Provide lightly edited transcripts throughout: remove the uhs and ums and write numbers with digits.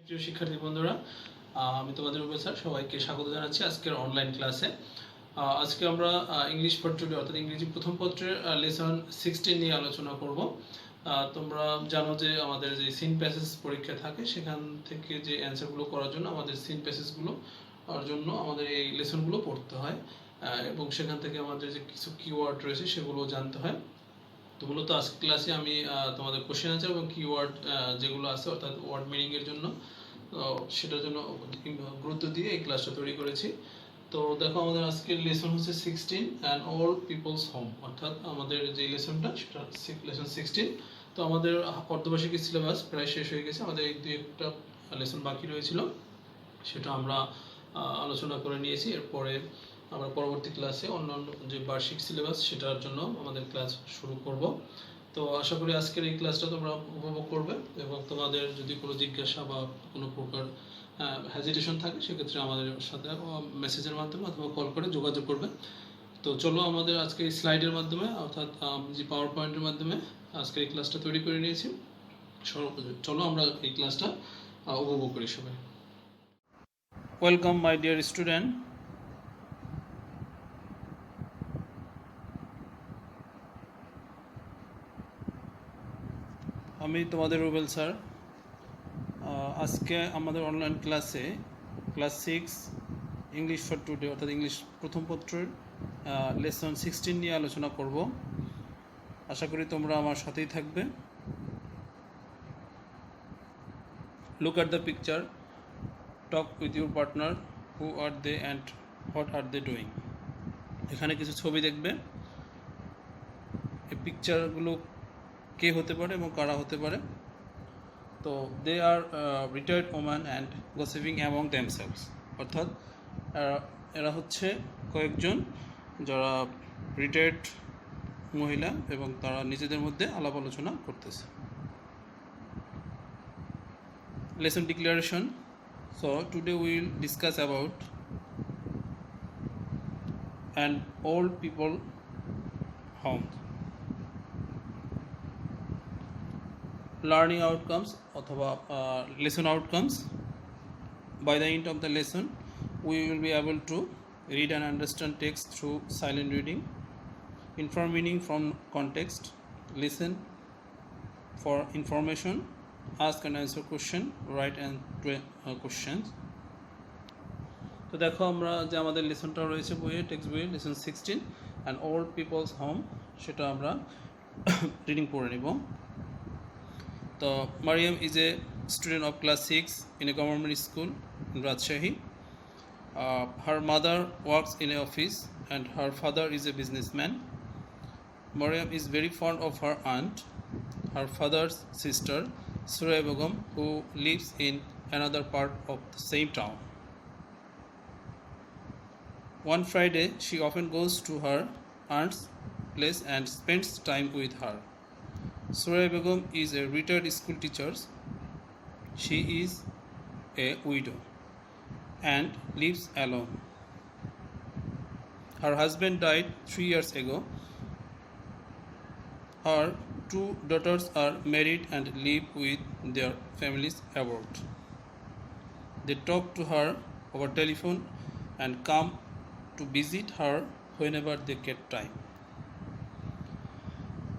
প্রিয় শিক্ষার্থী বন্ধুরা, আমি তোমাদের রুবেল স্যার সবাইকে স্বাগত জানাচ্ছি আজকের অনলাইন ক্লাসে। আজকে আমরা ইংলিশ ফর টুডে অর্থাৎ ইংরেজি প্রথম পত্রের লেসন 16 নিয়ে আলোচনা করব। তোমরা জানো যে আমাদের যে সিন প্যাসেজ পরীক্ষা থাকে সেখান থেকে যে অ্যান্সারগুলো করার জন্য আমাদের সিন প্যাসেজগুলো জন্য আমাদের এই লেসনগুলো পড়তে হয় এবং সেখান থেকে আমাদের যে কিছু কিওয়ার্ড রয়েছে সেগুলো জানতে হয়। তো মূলত আজকের ক্লাসে আমি তোমাদের কোশ্চেন আনসার এবং কিওয়ার্ড যেগুলো আছে অর্থাৎ ওয়ার্ড মিনিংয়ের জন্য সেটার জন্য গুরুত্ব দিয়ে এই ক্লাসটা তৈরি করেছি। তো দেখো আমাদের আজকের লেসন হচ্ছে 16 অ্যান্ড অল পিপলস হোম, অর্থাৎ আমাদের যে লেসনটা সেটা লেসন 16। তো আমাদের অর্ধবার্ষিকী সিলেবাস প্রায় শেষ হয়ে গেছে, আমাদের এই দুই একটা লেসন বাকি রয়েছিল, সেটা আমরা আলোচনা করে নিয়েছি। এরপরে আমরা পরবর্তী ক্লাসে অন্যান্য যে বার্ষিক সিলেবাস সেটার জন্য আমাদের ক্লাস শুরু করব। তো আশা করি আজকের এই ক্লাসটা তোমরা উপভোগ করবে এবং তোমাদের যদি কোনো জিজ্ঞাসা বা কোনো প্রকার হেজিটেশন থাকে সেক্ষেত্রে আমাদের সাথে মেসেজের মাধ্যমে অথবা কল করে যোগাযোগ করবে। তো চলো আমাদের আজকে এই স্লাইডের মাধ্যমে অর্থাৎ যে পাওয়ার পয়েন্টের মাধ্যমে আজকে এই ক্লাসটা তৈরি করে নিয়েছি। চলো আমরা এই ক্লাসটা উপভোগ করি সবাই। Welcome my dear student. আমি তোমাদের রুবেল স্যার। আজকে আমাদের অনলাইন ক্লাসে ক্লাস 6 ইংলিশ ফর টুডে অর্থাৎ ইংলিশ প্রথম পত্রের লেসন 16 নিয়ে আলোচনা করব। আশা করি তোমরা আমার সাথেই থাকবে। Look at the picture, talk with your partner, who are they and what are they doing. এখানে কিছু ছবি দেখবে। এই পিকচারগুলো কে হতে পারে এবং কারা হতে পারে? তো they are retired woman and gossiping among themselves, অর্থাৎ এরা হচ্ছে কয়েকজন যারা রিটায়ার্ড মহিলা এবং তারা নিজেদের মধ্যে আলাপ আলোচনা করতেছে। Lesson declaration. So today will discuss about an old people home. Learning outcomes অথবা lesson outcomes. By the end of the lesson we will be able to read and understand text through silent reading, infer meaning from context, listen for information, ask and answer question, write and questions. তো দেখো আমরা যে আমাদের লেসনটা রয়েছে বইয়ে, text বইয়ে lesson 16 and old people's home, সেটা আমরা রিডিং পড়ে নিব। So, Mariam is a student of class 6 in a government school in Rajshahi. Her mother works in an office and her father is a businessman. Mariam is very fond of her aunt, her father's sister, Suraya Begum, who lives in another part of the same town. One Friday, she often goes to her aunt's place and spends time with her. Suraya Begum is a retired school teacher. She is a widow and lives alone. Her husband died 3 years ago. Her 2 daughters are married and live with their families abroad. They talk to her over telephone and come to visit her whenever they get time.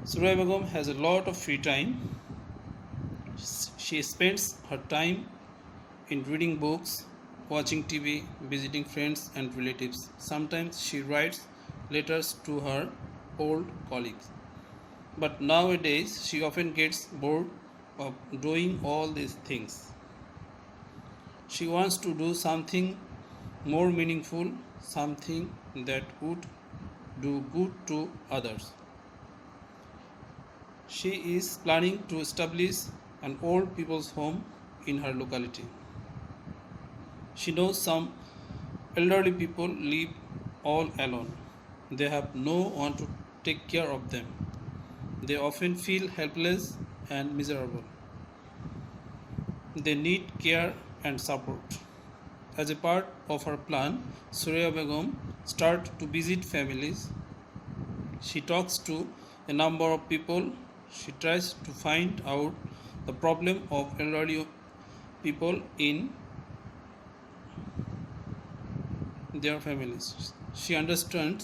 Suraya Begum has a lot of free time. She spends her time in reading books, watching TV, visiting friends and relatives. Sometimes she writes letters to her old colleagues. But nowadays she often gets bored of doing all these things. She wants to do something more meaningful, something that would do good to others. She is planning to establish an old people's home in her locality. She knows some elderly people live all alone. They have no one to take care of them. They often feel helpless and miserable. They need care and support. As a part of her plan, Suraya Begum starts to visit families. She talks to a number of people. She tries to find out the problem of people in their families. She understands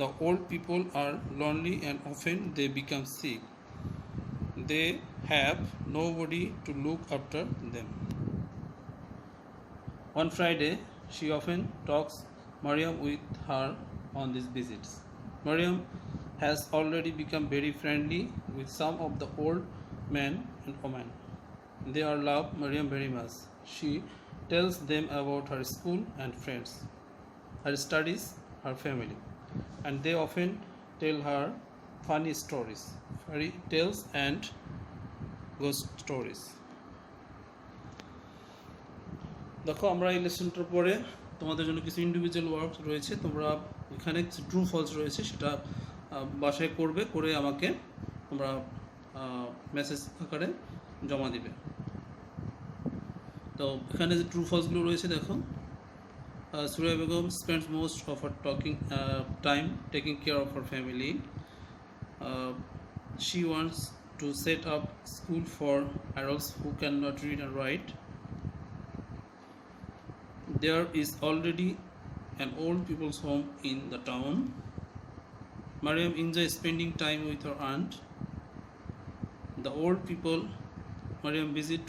the old people are lonely and often they become sick. They have nobody to look after them. On Friday, she often talks Mariam with her on these visits. Mariam has already become very friendly with some of the old men and women. They all love Mariam very much. She tells them about her school and friends, her studies, her family, and they often tell her funny stories, fairy tales and ghost stories. দেখো আমরা এই লেসনটার পরে তোমাদের জন্য কিছু individual work রয়েছে, তোমরা এখানে ট্রু ফলস রয়েছে সেটা বাসায় করবে, করে আমাকে তোমরা মেসেজ আকারে জমা দিবে। তো এখানে যে ট্রু ফলসগুলো রয়েছে দেখো, Surya Begum spends most of her time taking care of her family. She wants to set up school for adults who cannot read and write. There is already an old people's home in the town. Mariam enjoys spending time with her aunt. The old people Mariam visit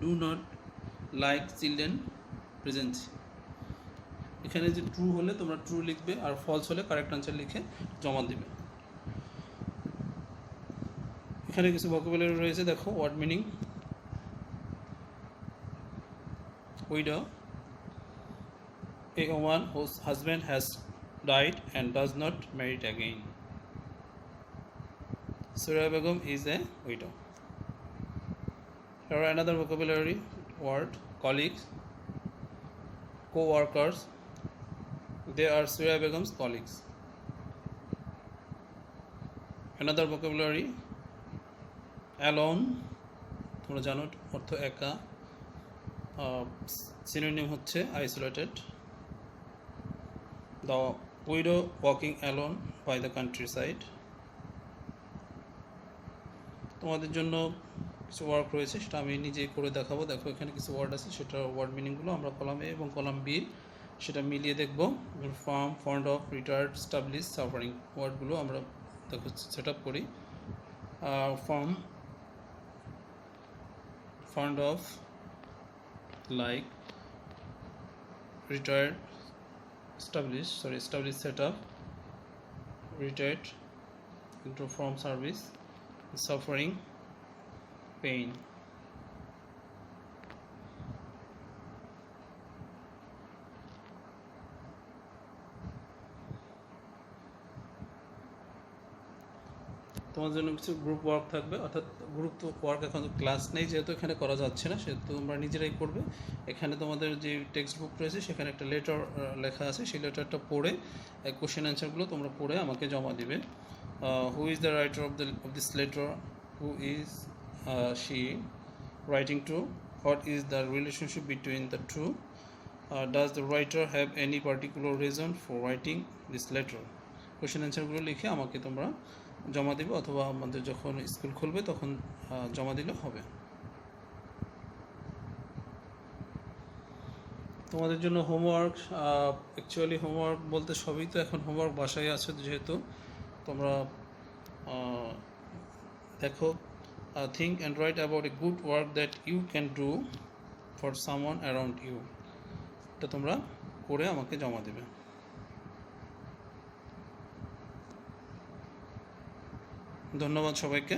do not like children present. এখানে যে true হলে তোমরা true লিখবে আর false হলে correct answer লিখে জমা দিবে। এখানে কিছু ভোকাবুলারি রয়েছে দেখো, word meaning. Widow, a woman whose husband has died and does not marry again. Surya Begum is a widow. Here are another vocabulary word, colleagues, co-workers. They are Surya Begum's colleagues. Another vocabulary, alone, তোমরা জানো অর্থ একা, synonym হচ্ছে isolated. The widow walking alone by the countryside. তোমাদের জন্য কিছু work রয়েছে সেটা আমি নিজেই করে দেখাবো। দেখো এখানে কিছু ওয়ার্ড আছে, সেটা ওয়ার্ড মিনিংগুলো আমরা কলাম এ এবং কলাম বি সেটা মিলিয়ে দেখব। Firm, fond of, retired, establish, suffering ওয়ার্ডগুলো আমরা দেখো সেট আপ করি। Firm, fond of, like, retired, established, set up, retired, into from service, suffering, pain. তোমাদের জন্য কিছু গ্রুপ ওয়ার্ক থাকবে, অর্থাৎ গ্রুপ ওয়ার্ক এখন ক্লাস নেই যেহেতু এখানে করা যাচ্ছে না, সেহেতু তোমরা নিজেরাই করবে। এখানে তোমাদের যে টেক্সট বুক রয়েছে সেখানে একটা লেটার লেখা আছে, সেই লেটারটা পড়ে কোশ্চেন অ্যান্সারগুলো তোমরা পড়ে আমাকে জমা দিবে। Who is the writer of this letter, who is she writing to, what is the relationship between the two, does the writer have any particular reason for writing this letter. Question অ্যান্সারগুলো লিখে আমাকে তোমরা জমা দিবে, অথবা আমাদের যখন school খুলবে তখন জমা দিলে হবে। তোমাদের জন্য হোমওয়ার্ক, অ্যাকচুয়ালি হোমওয়ার্ক বলতে সবই তো এখন হোমওয়ার্ক বাসায় আছে, যেহেতু তোমরা দেখো, think and write about a good work that you can do for someone around you. এটা তোমরা করে আমাকে জমা দেবে। ধন্যবাদ সবাইকে,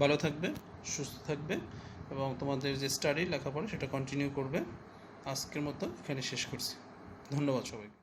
ভালো থাকবে, সুস্থ থাকবে এবং তোমাদের যে স্টাডি লেখাপড়া সেটা কন্টিনিউ করবে। আজকের মতো এখানে শেষ করছি। ধন্যবাদ সবাইকে।